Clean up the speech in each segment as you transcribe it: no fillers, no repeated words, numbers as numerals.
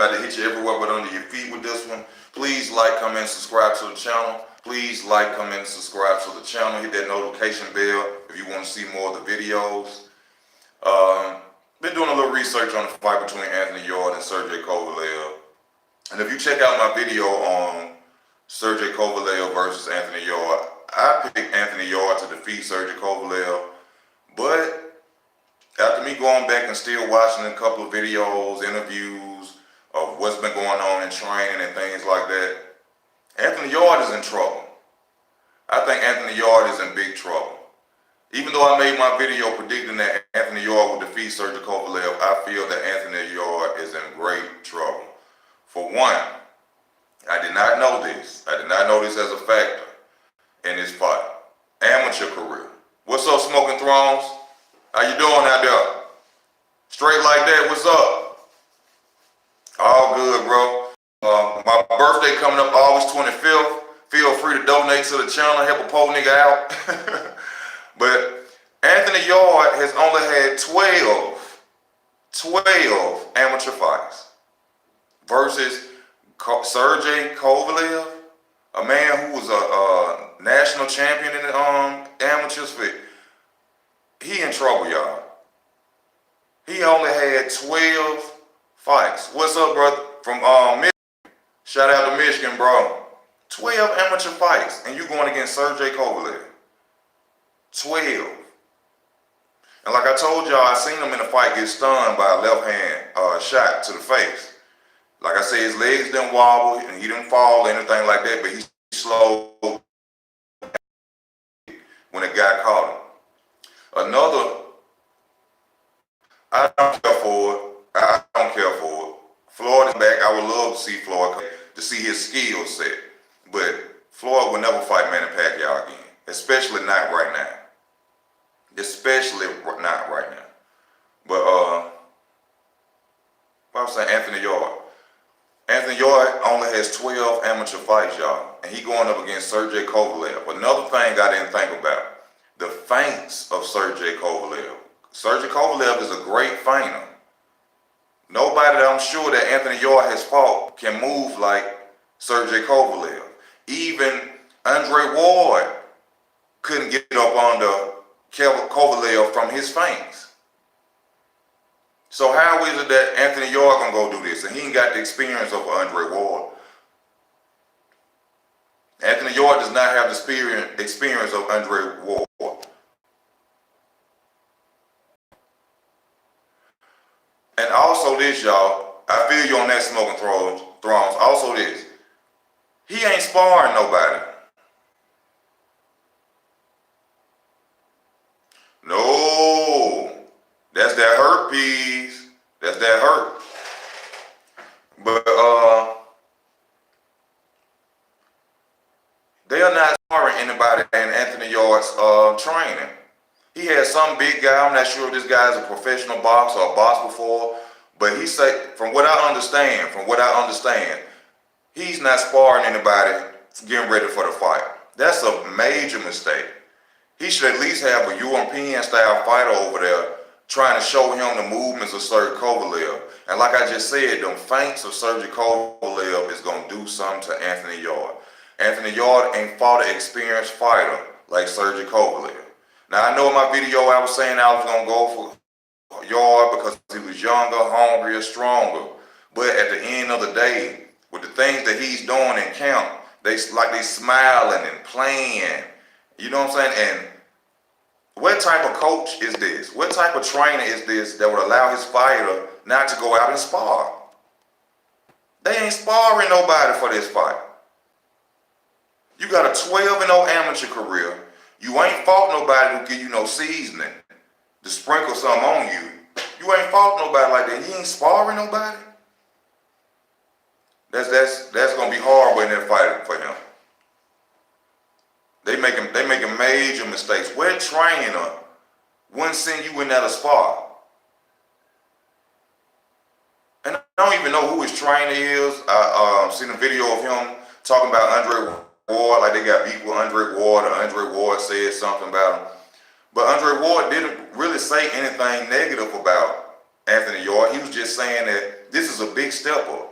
About to hit you everywhere but under your feet with this one. Please like, comment, subscribe to the channel. Please like, comment, subscribe to the channel. Hit that notification bell if you want to see more of the videos. Been doing a little research on the fight between Anthony Yarde and Sergey Kovalev. And if you check out my video on Sergey Kovalev versus Anthony Yarde, I picked Anthony Yarde to defeat Sergey Kovalev. But after me going back and still watching a couple of videos, interviews of what's been going on in training and things like that, Anthony Yarde is in trouble. I think Anthony Yarde is in big trouble. Even though I made my video predicting that Anthony Yarde would defeat Sergey Kovalev, I feel that Anthony Yarde is in great trouble. For one, I did not know this. I did not know this as a factor in this fight. Amateur career. What's up, Smoking Thrones? How you doing out there? Straight like that, what's up? All good, bro. My birthday coming up August 25th. Feel free to donate to the channel, help a poor nigga out. But Anthony Yarde has only had 12 amateur fights versus Sergey Kovalev, a man who was a national champion in the amateurs. He in trouble, y'all. He only had 12 fights. What's up, brother? From Michigan. Shout out to Michigan, bro. 12 amateur fights, and you going against Sergey Kovalev. 12. And like I told y'all, I seen him in the fight get stunned by a left hand shot to the face. Like I said, his legs didn't wobble and he didn't fall or anything like that, but he slowed when the guy caught him. I don't care for it. I don't care for it. Floyd is back. I would love to see Floyd, to see his skill set. But Floyd will never fight Manny Pacquiao again, especially not right now. Especially not right now. But what I was saying, Anthony Yarde. Anthony Yarde only has 12 amateur fights, y'all, and he going up against Sergey Kovalev. Another thing I didn't think about, the feints of Sergey Kovalev. Sergey Kovalev is a great feiner. Nobody that I'm sure that Anthony Yarde has fought can move like Sergey Kovalev. Even Andre Ward couldn't get up under Kovalev from his feints. So how is it that Anthony Yarde gonna go do this and he ain't got the experience of Andre Ward? Anthony Yarde does not have the experience of Andre Ward. And also this, y'all, I feel you on that, Smoking Thrones. Also this, he ain't sparring nobody. No, that's that hurt piece. That's that hurt. But they are not sparring anybody in Anthony Yarde's training. He had some big guy. I'm not sure if this guy is a professional boxer or boxed before, but he said, from what I understand, he's not sparring anybody getting ready for the fight. That's a major mistake. He should at least have a European-style fighter over there trying to show him the movements of Sergey Kovalev. And like I just said, them feints of Sergey Kovalev is going to do something to Anthony Yarde. Anthony Yarde ain't fought an experienced fighter like Sergey Kovalev. Now, I know in my video I was saying I was going to go for Yarde because he was younger, hungrier, stronger. But at the end of the day, with the things that he's doing in camp, they smiling and playing. You know what I'm saying? And what type of coach is this? What type of trainer is this that would allow his fighter not to go out and spar? They ain't sparring nobody for this fight. You got a 12-0 amateur career. You ain't fought nobody who give you no seasoning to sprinkle something on you. You ain't fought nobody like that. He ain't sparring nobody. That's gonna be hard when they're fighting for him. They making major mistakes. What trainer wouldn't send you in there to spar? And I don't even know who his trainer is. I seen a video of him talking about Andre Ward, like they got beat with Andre Ward, or Andre Ward said something about him. But Andre Ward didn't really say anything negative about Anthony Yarde. He was just saying that This is a big step up.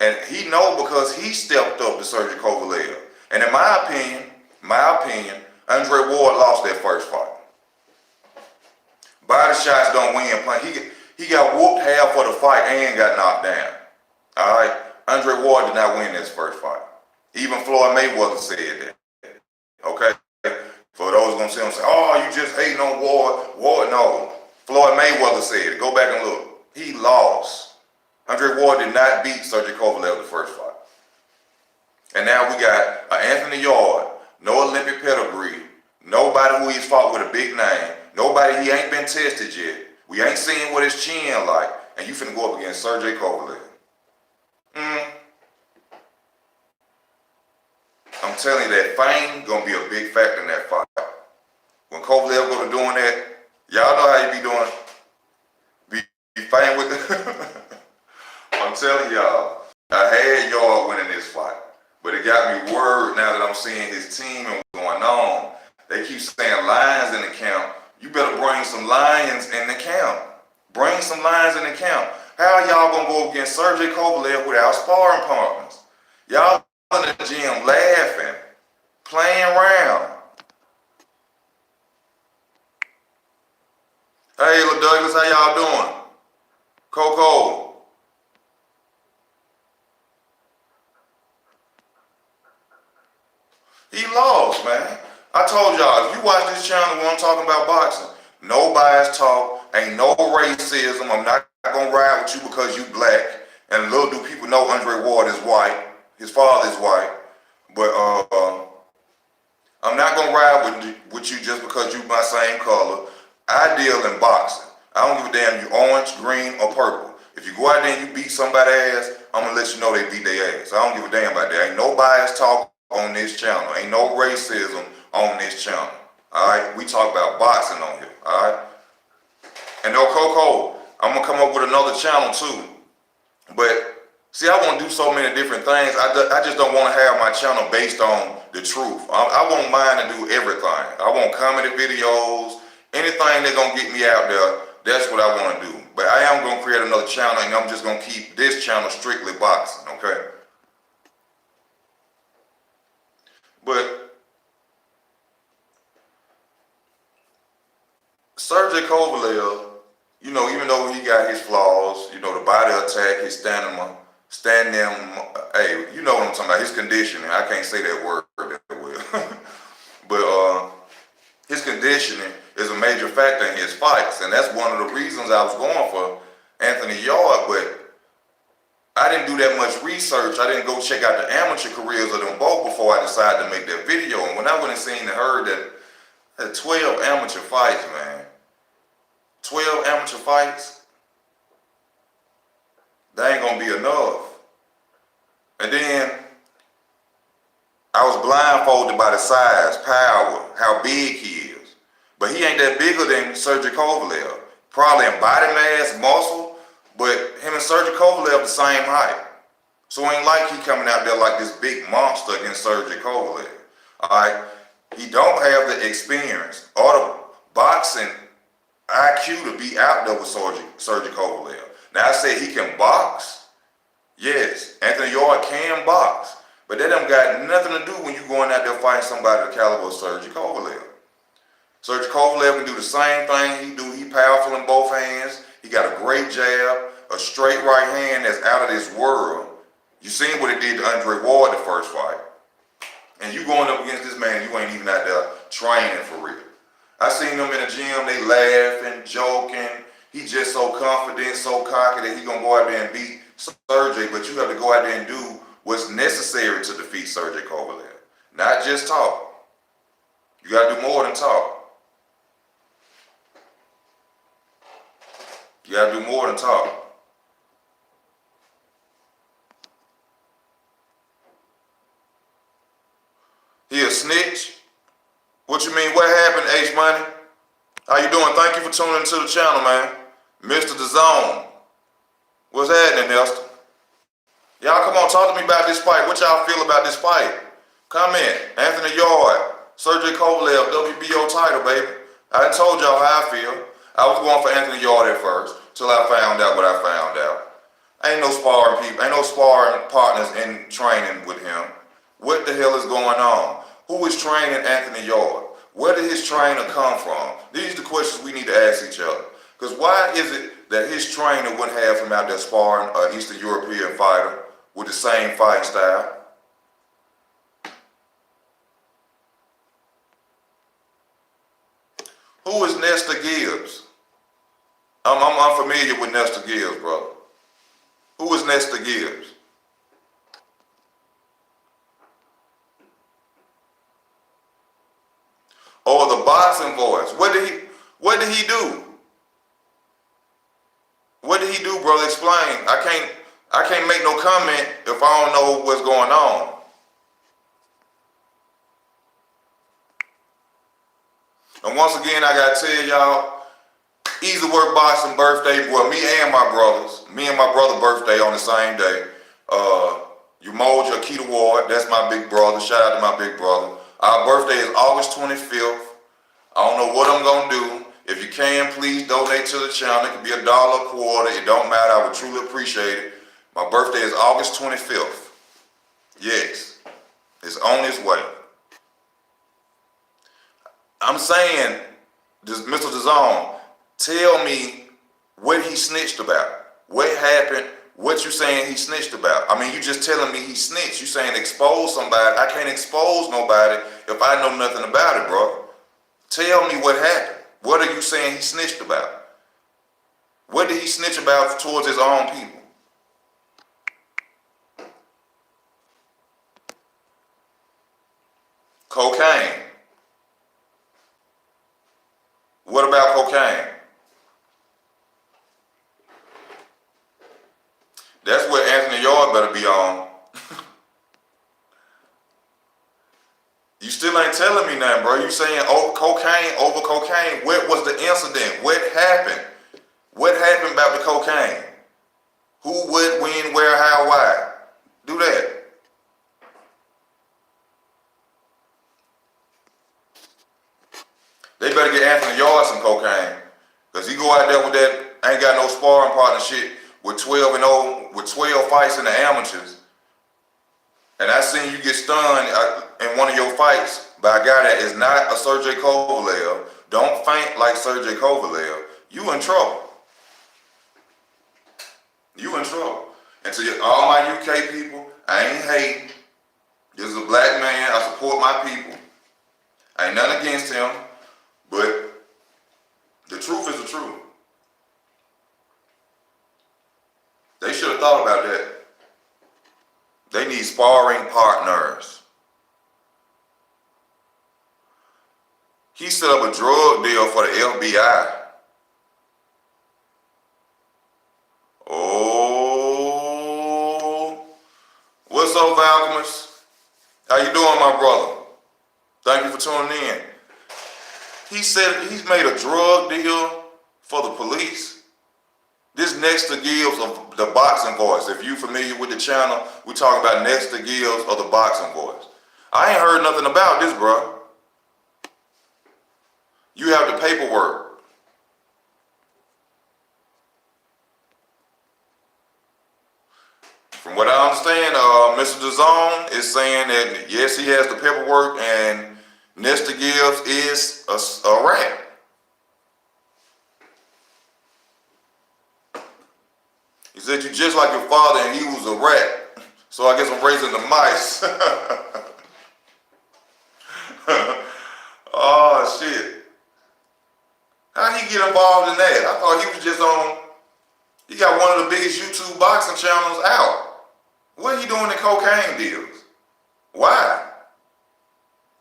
And he know because he stepped up to Sergey Kovalev. And in my opinion, Andre Ward lost that first fight. Body shots don't win. He got whooped half of the fight and got knocked down. All right? Andre Ward did not win this first fight. Even Floyd Mayweather said that. Okay? For those going to say, oh, you just hating on Ward. Ward, no. Floyd Mayweather said it. Go back and look. He lost. Andre Ward did not beat Sergey Kovalev the first fight. And now we got Anthony Yarde, no Olympic pedigree, nobody who he's fought with a big name, nobody he ain't been tested yet. We ain't seen what his chin like, and you finna go up against Sergey Kovalev. I'm telling you, that fame gonna be a big factor in that fight. When Kovalev go to doing that, y'all know how you be doing. Be fame with it. I'm telling y'all, I had Yarde winning this fight, but it got me worried now that I'm seeing his team and what's going on. They keep saying lions in the camp. You better bring some lions in the camp. Bring some lions in the camp. How y'all gonna go against Sergey Kovalev without sparring partners? Y'all in the gym laughing, playing around. Hey, Lil Douglas, how y'all doing? Coco. He lost, man. I told y'all, if you watch this channel when I'm talking about boxing, no bias talk, ain't no racism. I'm not gonna ride with you because you black. And little do people know Andre Ward is white. His father is white. But I'm not gonna ride with you just because you my same color. I deal in boxing. I don't give a damn you orange, green, or purple. If you go out there and you beat somebody's ass, I'm gonna let you know they beat their ass. I don't give a damn about that. Ain't no bias talk on this channel. Ain't no racism on this channel. Alright? We talk about boxing on here. Alright? And no Coco, I'm gonna come up with another channel too. But see, I want to do so many different things. I just don't want to have my channel based on the truth. I want mine to do everything. I want comedy videos, anything that's gonna get me out there. That's what I want to do. But I am gonna create another channel, and I'm just gonna keep this channel strictly boxing. Okay? But Sergey Kovalev, you know, even though he got his flaws, you know, the body attack, his stamina, hey, you know what I'm talking about, his conditioning. I can't say that word that well. But his conditioning is a major factor in his fights. And that's one of the reasons I was going for Anthony Yarde. But I didn't do that much research. I didn't go check out the amateur careers of them both before I decided to make that video. And when I went and seen and heard that 12 amateur fights, man, 12 amateur fights, that ain't gonna be enough. And then I was blindfolded by the size, power, how big he is. But he ain't that bigger than Sergey Kovalev. Probably in body mass, muscle, but him and Sergey Kovalev the same height. So it ain't like he coming out there like this big monster against Sergey Kovalev. Alright? He don't have the experience or the boxing IQ to be out there with Sergey Kovalev. Now I say he can box. Yes, Anthony Yarde can box. But that don't got nothing to do when you going out there fighting somebody the caliber of Sergey Kovalev. Sergey Kovalev can do the same thing he do. He powerful in both hands. He got a great jab, a straight right hand that's out of this world. You seen what it did to Andre Ward the first fight. And you going up against this man, you ain't even out there training for real. I seen them in the gym, they laughing, joking. He just so confident, so cocky that he gonna go out there and beat Sergey, but you have to go out there and do what's necessary to defeat Sergey Kovalev. Not just talk. You gotta do more than talk. You gotta do more than talk. He a snitch? What you mean? What happened, H Money? How you doing? Thank you for tuning into the channel, man. Mr. The Zone. What's happening, Nestor? Y'all come on, talk to me about this fight. What y'all feel about this fight? Comment. Anthony Yarde, Sergey Kovalev, WBO title, baby. I told y'all how I feel. I was going for Anthony Yarde at first, till I found out what I found out. Ain't no sparring people, ain't no sparring partners in training with him. What the hell is going on? Who is training Anthony Yarde? Where did his trainer come from? These are the questions we need to ask each other. Because why is it that his trainer wouldn't have him out there sparring an Eastern European fighter with the same fighting style? Who is Nestor Gibbs? I'm unfamiliar with Nestor Gibbs, brother. Who is Nestor Gibbs? Or the boxing voice? What did he do? What did he do, brother? Explain. I can't make no comment if I don't know what's going on. And once again, I gotta tell y'all, Easy Work Boxing birthday, well, me and my brother birthday on the same day. Umoja Akita Ward, that's my big brother. Shout out to my big brother. Our birthday is August 25th. I don't know what I'm gonna do. If you can, please donate to the channel. It could be $1 a quarter. It don't matter. I would truly appreciate it. My birthday is August 25th. Yes, it's on its way. I'm saying, Mr. DAZN, tell me what he snitched about. What happened? What you saying he snitched about? I mean, you just telling me he snitched. You saying expose somebody. I can't expose nobody if I know nothing about it, bro. Tell me what happened. What are you saying he snitched about? What did he snitch about towards his own people? Cocaine. What about cocaine? That's what Anthony Yarde better be on. You still ain't telling me nothing, bro. You saying cocaine over cocaine. What was the incident? What happened? What happened about the cocaine? Who, what, when, where, how, why? Do that. They better get Anthony Yarde some cocaine. Because he go out there with that, ain't got no sparring partner shit, with 12-0, with 12 fights in the amateurs. And I seen you get stunned in one of your fights by a guy that is not a Sergey Kovalev. Don't faint like Sergey Kovalev. You in trouble. You in trouble. And to all my UK people, I ain't hating. This is a black man. I support my people. I ain't nothing against him. But the truth is the truth. They should have thought about that. They need sparring partners. He set up a drug deal for the FBI. Oh, what's up, Valkymus? How you doing, my brother? Thank you for tuning in. He said he's made a drug deal for the police. This Nestor Gibbs of the Boxing Voice. If you familiar with the channel, we talking about Nestor Gibbs of the Boxing Voice. I ain't heard nothing about this, bro. You have the paperwork. From what I understand, Mr. DAZN is saying that yes, he has the paperwork, and Nestor Gibbs is a rat. He said you just like your father, and he was a rat. So I guess I'm raising the mice. Oh shit! How he get involved in that? I thought he was just on. He got one of the biggest YouTube boxing channels out. What he doing in cocaine deals? Why?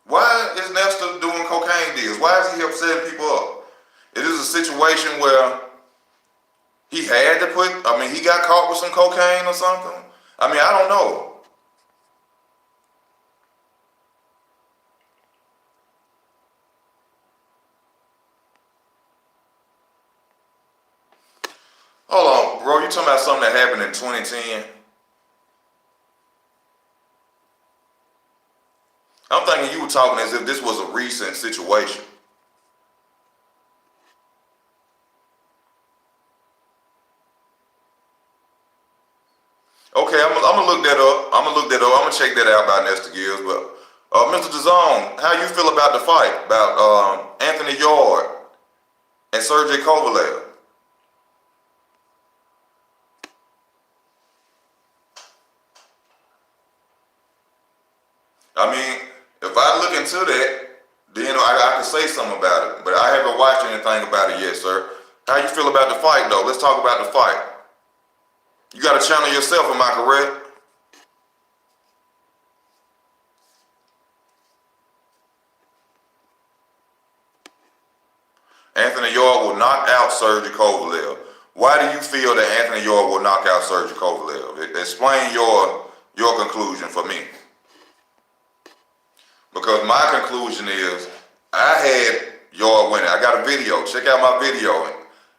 Why is Nestor doing cocaine deals? Why is he upsetting people up? It is a situation where he had to he got caught with some cocaine or something. I mean, I don't know. Hold on, bro. You talking about something that happened in 2010? I'm thinking you were talking as if this was a recent situation. Okay, I'm gonna look that up. I'm gonna check that out by Nestor Gibbs. But Mr. DAZN, how you feel about the fight about Anthony Yarde and Sergey Kovalev? I mean, if I look into that, then I can say something about it. But I haven't watched anything about it yet, sir. How you feel about the fight, though? Let's talk about the fight. You got a channel yourself, am I correct? Anthony Yarde will knock out Sergey Kovalev. Why do you feel that Anthony Yarde will knock out Sergey Kovalev? Explain your conclusion for me. Because my conclusion is, I had Yarde winning. I got a video. Check out my video.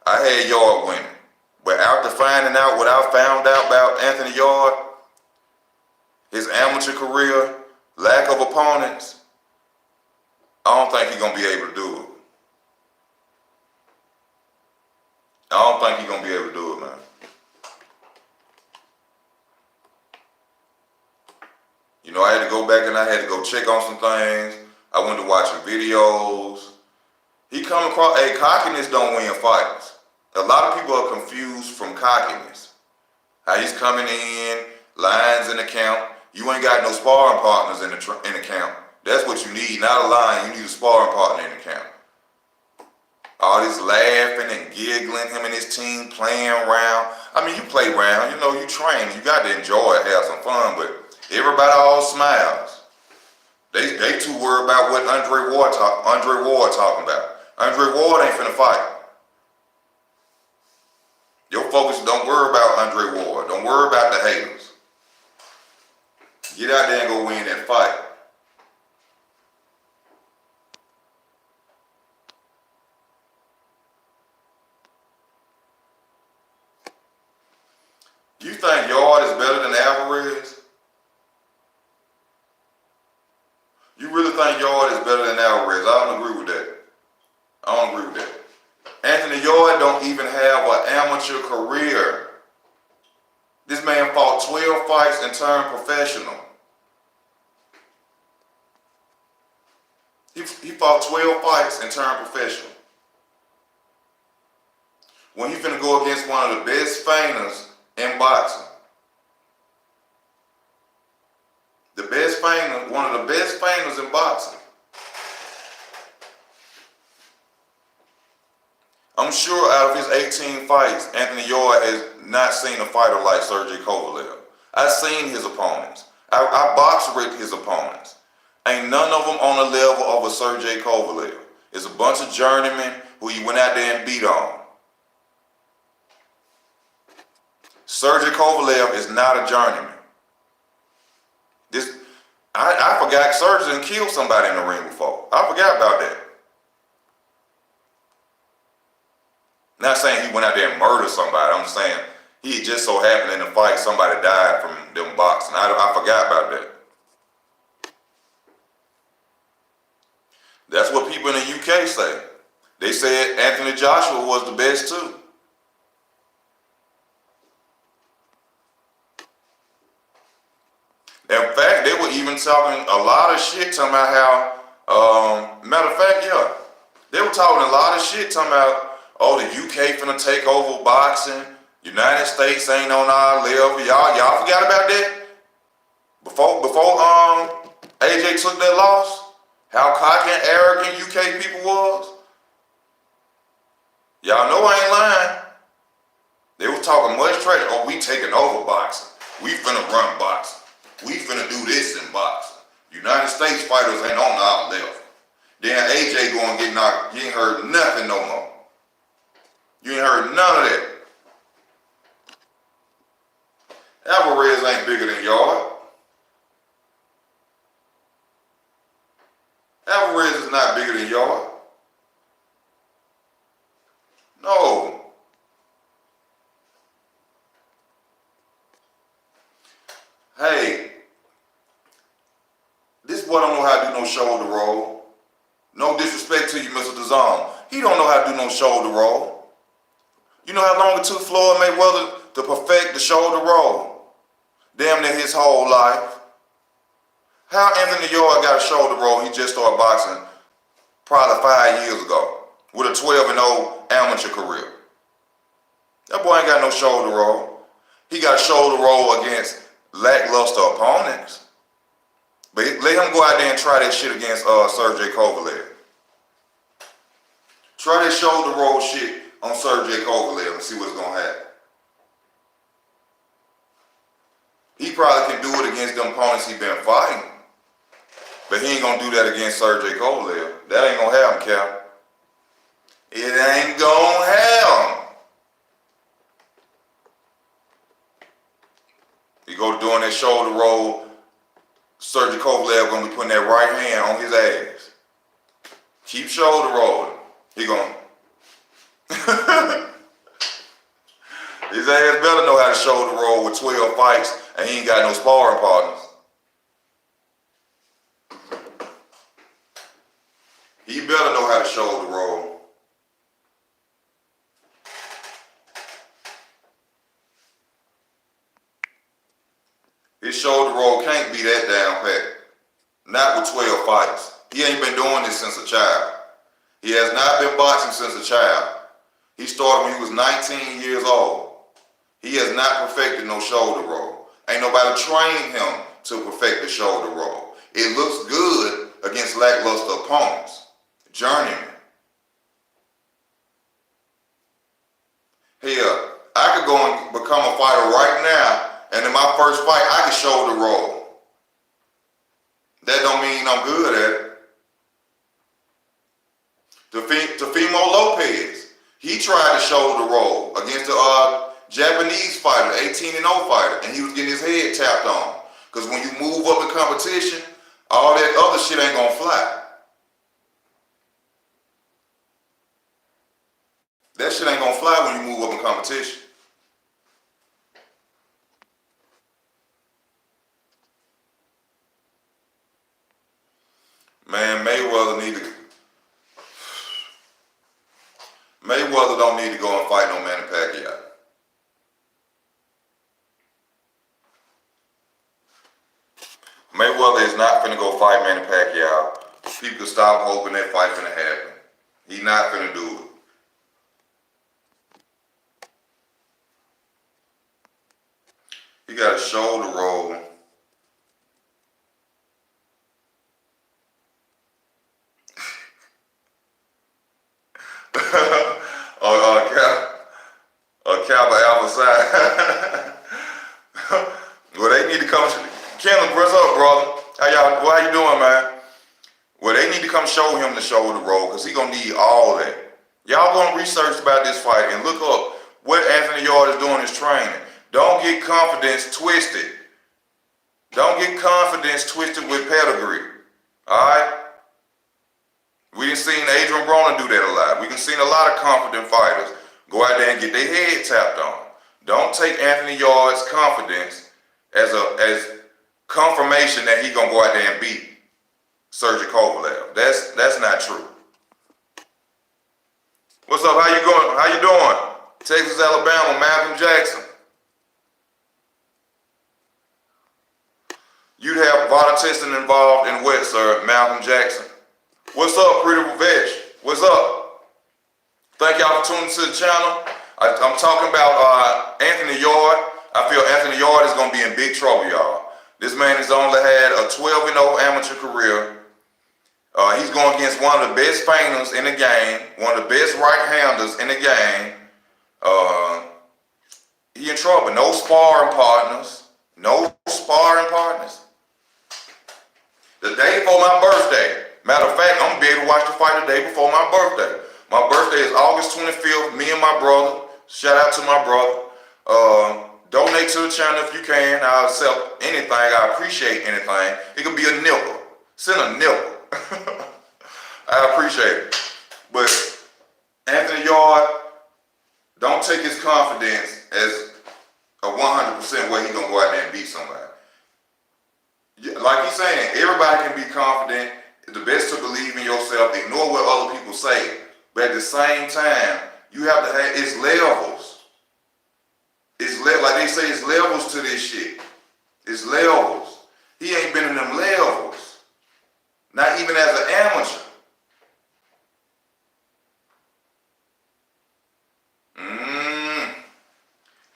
I had Yarde winning. But after finding out what I found out about Anthony Yarde, his amateur career, lack of opponents, I don't think he's going to be able to do it. I don't think he's going to be able to do it, man. You know, I had to go back and I had to go check on some things. I went to watching videos. He come across, cockiness don't win fights. A lot of people are confused from cockiness. How he's coming in, lines in the count. You ain't got no sparring partners in the count. That's what you need, not a line. You need a sparring partner in the count. All this laughing and giggling, him and his team playing around. I mean, you play around, you know, you train. You got to enjoy it, have some fun, but everybody all smiles. They too worried about what Andre Ward talking about. Andre Ward ain't finna fight. Your focus, don't worry about Andre Ward. Don't worry about the haters. Get out there and go win that fight. You think Yarde is better than Alvarez? You really think Yarde is better than Alvarez? I don't agree with that. I don't agree with that. Anthony Yarde don't even have an amateur career. This man fought 12 fights and turned professional. He fought 12 fights and turned professional. When he finna go against one of the best feigners in boxing. The best feigner, one of the best feigners in boxing. I'm sure out of his 18 fights, Anthony Yarde has not seen a fighter like Sergey Kovalev. I've seen his opponents. I box rigged his opponents. Ain't none of them on the level of a Sergey Kovalev. It's a bunch of journeymen who he went out there and beat on. Sergey Kovalev is not a journeyman. I forgot Sergey done killed somebody in the ring before. I forgot about that. Not saying he went out there and murdered somebody. I'm saying he just so happened in the fight somebody died from them boxing. I forgot about that. That's what people in the UK say. They said Anthony Joshua was the best too. In fact, they were even talking a lot of shit talking about how, matter of fact, yeah, they were talking a lot of shit talking about, oh, the UK finna take over boxing. United States ain't on our level. Y'all forgot about that? Before AJ took that loss, how cocky and arrogant UK people was? Y'all know I ain't lying. They was talking much trash. Oh, we taking over boxing. We finna run boxing. We finna do this in boxing. United States fighters ain't on our level. Then AJ going to get knocked. You ain't heard nothing no more. You ain't heard none of that. Alvarez ain't bigger than Yarde. Alvarez is not bigger than Yarde. No. Hey, this boy don't know how to do no shoulder roll. No disrespect to you, Mr. DAZN. He don't know how to do no shoulder roll. You know how long it took Floyd Mayweather to perfect the shoulder roll? his whole life. How Anthony Yarde got a shoulder roll? He just started boxing probably 5 years ago with a 12-0 amateur career. That boy ain't got no shoulder roll. He got a shoulder roll against lackluster opponents. But let him go out there and try that shit against Sergey Kovalev. Try that shoulder roll shit on Sergey Kovalev and see what's going to happen. He probably can do it against them opponents he been fighting. But he ain't going to do that against Sergey Kovalev. That ain't going to happen, Cap. It ain't going to happen. He go to doing that shoulder roll, Sergey Kovalev going to be putting that right hand on his ass. Keep shoulder rolling. He going his ass better know how to shoulder roll with 12 fights and he ain't got no sparring partners. He better know how to shoulder roll. His shoulder roll can't be that down pat. Not with 12 fights. He ain't been doing this since a child. He has not been boxing since a child. He started when he was 19 years old. He has not perfected no shoulder roll. Ain't nobody trained him to perfect the shoulder roll. It looks good against lackluster opponents. Journeyman. Hell, I could go and become a fighter right now, and in my first fight, I could shoulder roll. That don't mean I'm good at it. Teofimo Lopez, he tried to shoulder roll against the Japanese fighter, the 18-0 fighter, and he was getting his head tapped on. Because when you move up in competition, all that other shit ain't gonna fly. That shit ain't gonna fly when you move up in competition. Man, Mayweather don't need to go and fight no Manny Pacquiao. Mayweather is not finna go fight Manny Pacquiao. People stop hoping that fight finna happen. He not finna do it. He got a shoulder roll. Cowboy Alpha side. Well, they need to come. Kendall, what's up, brother? How you doing, man? Well, they need to come show him the shoulder roll because he gonna need all that. Y'all gonna research about this fight and look up what Anthony Yarde is doing in his training. Don't get confidence twisted. Don't get confidence twisted with pedigree. Alright? We done seen Adrian Broner do that a lot. We done seen a lot of confident fighters go out there and get their head tapped on. Don't take Anthony Yarde's confidence as confirmation that he gonna go out there and beat Sergey Kovalev. That's not true. What's up? How you going? How you doing? Texas, Alabama, Malcolm Jackson. You'd have water testing involved in what, sir? Malcolm Jackson. What's up, Pretty Revenge? What's up? Thank y'all for tuning to the channel. I'm talking about Anthony Yarde. I feel Anthony Yarde is going to be in big trouble, y'all. This man has only had a 12-0 amateur career. He's going against one of the best feiners in the game, one of the best right-handers in the game. He in trouble. No sparring partners. No sparring partners. The day before my birthday. Matter of fact, I'm going to be able to watch the fight the day before my birthday. My birthday is August 25th. Me and my brother. Shout out to my brother. Donate to the channel if you can. I'll accept anything. I appreciate anything. It could be a nickel. Send a nickel. I appreciate it. But Anthony Yarde, don't take his confidence as a 100% way he's going to go out there and beat somebody. Like he's saying, everybody can be confident. It's the best to believe in yourself. Ignore what other people say. But at the same time, you have to have, it's levels. Like they say, it's levels to this shit. It's It's levels. He ain't been in them levels. Not even as an amateur.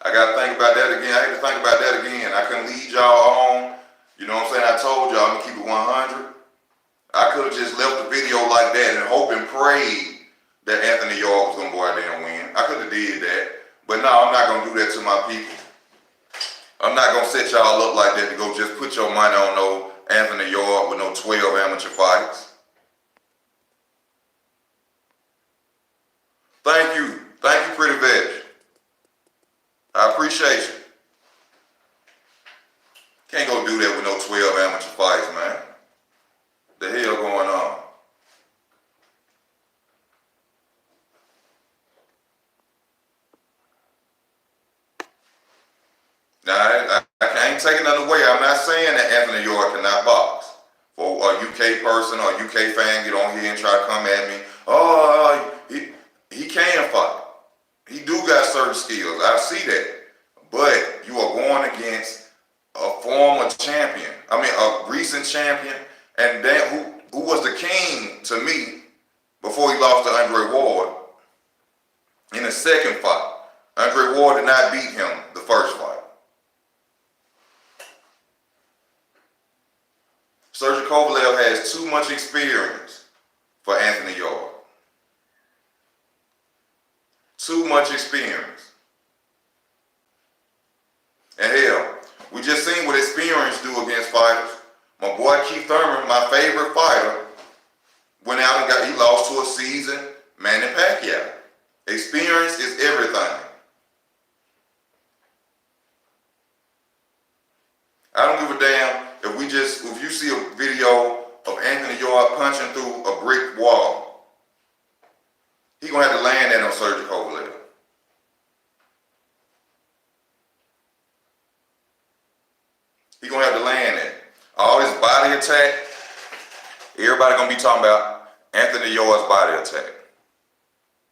I gotta think about that again. I had to think about that again. I couldn't lead y'all on. You know what I'm saying? I told y'all I'm gonna keep it 100. I could have just left the video like that and hope and prayed that Anthony Yarde was gonna go out there and win. I could have did that. But no, I'm not gonna do that to my people. I'm not gonna set y'all up like that to go just put your money on no Anthony Yarde with no 12 amateur fights. Thank you. Thank you, Pretty Veg. I appreciate you. Can't go do that with no 12 amateur fights, man. The hell going on? Now, I ain't taking nothing away. I'm not saying that Anthony Yarde cannot box. For a UK person or a UK fan get on here and try to come at me, oh, he can fight. He do got certain skills. I see that. But you are going against a former champion. I mean, a recent champion, and then who was the king to me before he lost to Andre Ward in the second fight. Andre Ward did not beat him the first fight. Sergey Kovalev has too much experience for Anthony Yarde. Too much experience. And hell, we just seen what experience do against fighters. My boy Keith Thurman, my favorite fighter, went out and he lost to a seasoned Manny Pacquiao. Experience is everything. I don't give a damn if you see a video of Anthony Yarde punching through a brick wall. He gonna have to land that on Sergey Kovalev. He gonna have to land that. All this body attack, everybody gonna be talking about Anthony Yarde's body attack,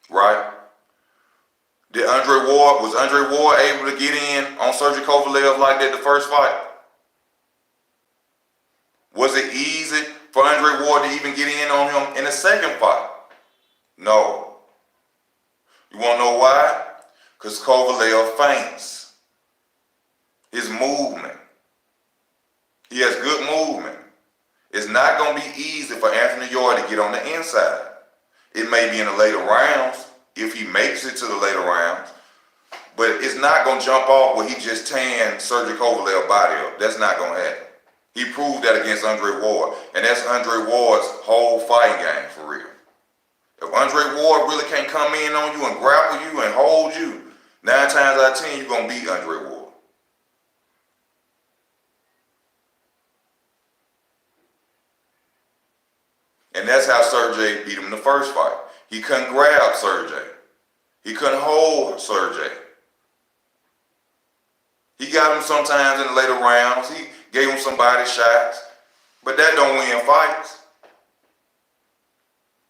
right? Was Andre Ward able to get in on Sergey Kovalev like that the first fight? Was it easy for Andre Ward to even get in on him in the second fight? No. You want to know why? Because Kovalev feints. His movement. He has good movement. It's not going to be easy for Anthony Yarde to get on the inside. It may be in the later rounds, if he makes it to the later rounds, but it's not going to jump off where he just tan Sergey Kovalev's body up. That's not going to happen. He proved that against Andre Ward, and that's Andre Ward's whole fighting game for real. If Andre Ward really can't come in on you and grapple you and hold you, 9 times out of 10 you're going to beat Andre Ward. And that's how Sergey beat him in the first fight. He couldn't grab Sergey. He couldn't hold Sergey. He got him sometimes in the later rounds. He gave him some body shots, but that don't win fights.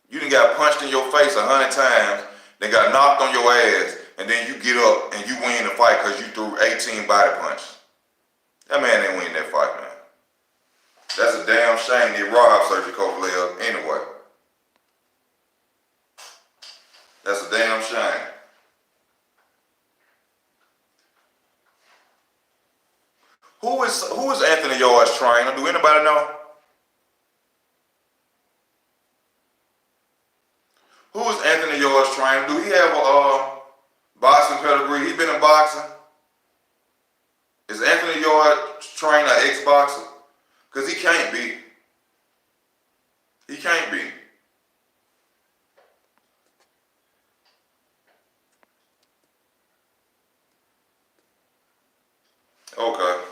You done got punched in your face 100 times, then got knocked on your ass, and then you get up and you win the fight because you threw 18 body punches. That man didn't win that fight, man. That's a damn shame they robbed Sergey Kovalev anyway. That's a damn shame. Who is Anthony Yarde's trainer? Do anybody know? Who is Anthony Yarde's trainer? Do he have a boxing pedigree? He been in boxing? Is Anthony Yarde's trainer an ex-boxer? Because he can't be. He can't be. Okay.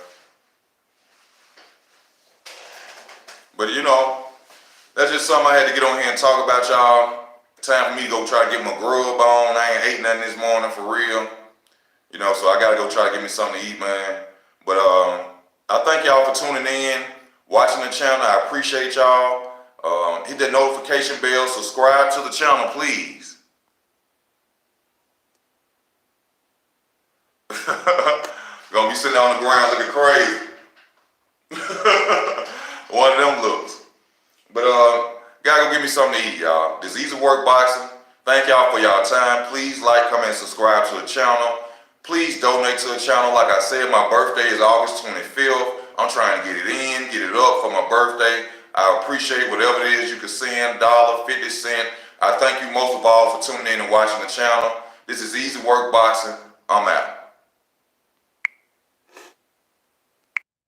But you know, that's just something I had to get on here and talk about, y'all. Time for me to go try to get my grub on. I ain't ate nothing this morning for real. You know, so I gotta go try to get me something to eat, man. But I thank y'all for tuning in, watching the channel. I appreciate y'all. Hit that notification bell, subscribe to the channel, please. Gonna be sitting on the ground looking crazy. something to eat, y'all. This Easy Work Boxing. Thank y'all for y'all time. Please like, comment, and subscribe to the channel. Please donate to the channel. Like I said, my birthday is August 25th. I'm trying to get it in, get it up for my birthday. I appreciate whatever it is you can send, $1, 50 cents. I thank you most of all for tuning in and watching the channel. This is Easy Work Boxing. I'm out.